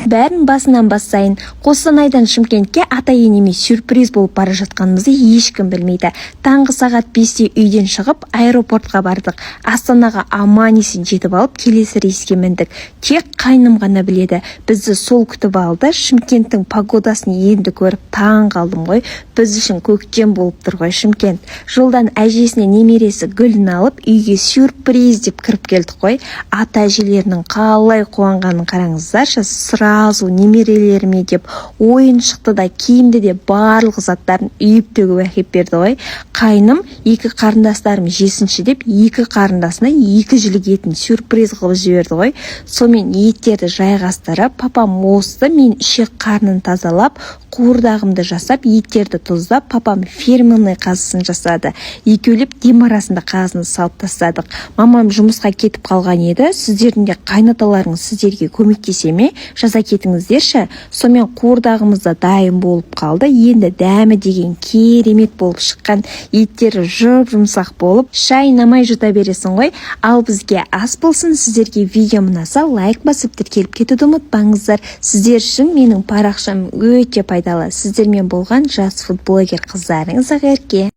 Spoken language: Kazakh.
Бәрін басынан бастайын. Қостанайдан Шымкентке ата-енеме сюрприз болып бара жатқанымызды ешкім білмейді. Таңғы сағат 5-те үйден шығып, аэропортқа бардық. Астанаға аман-есен жетіп алып, келесі рейске міндік. Тек қайным ғана біледі. Бізді сол күтіп алды. Шымкенттің погодасын енді көріп таң қалдым ғой. Біз үшін көктем болып тұр ғой Шымкент. Жолдан әжесіне немересі гүлін алып, үйге сюрприз деп кіріп келдік қой. Ата-әжелерінің қалай қуанғанын қараңыздаршы. Сразу немерелеріме деп ойын шықты да киімді де барлық заттарын үйіп төгіп әкеп берді ғой. Қайным екі қарындастарым жесінші деп екі қарындасына екі жілік етін сюрприз қылып жіберді ғой. Сонымен еттерді жайғастырып, папам осты, мен ішек қарнын тазалап, қуырдағымды жасап, еттерді тұздап, папам фирменный қазысын жасады. Екеулеп дем арасында қазыны салып тастадық. Мамам жұмысқа кетіп қалған еді. Сіздердің де қайнаталарыңыз сіздерге көмектесе ме? Жаза кетіңіздерші. Сонымен қуырдағымыз да дайын болып қалды. Енді дәмі деген керемет болып шыққан. Еттері жұмсақ болып, шайнамай жұта бересің ғой. Ал бізге ас болсын. Сіздерге видео ұнаса лайк басып тіркеліп кетуді ұмытпаңыздар. Сіздер үшін менің парақшам өте пайдалы. Сіздермен болған жас футблогер қыздарыңыз Ақерке.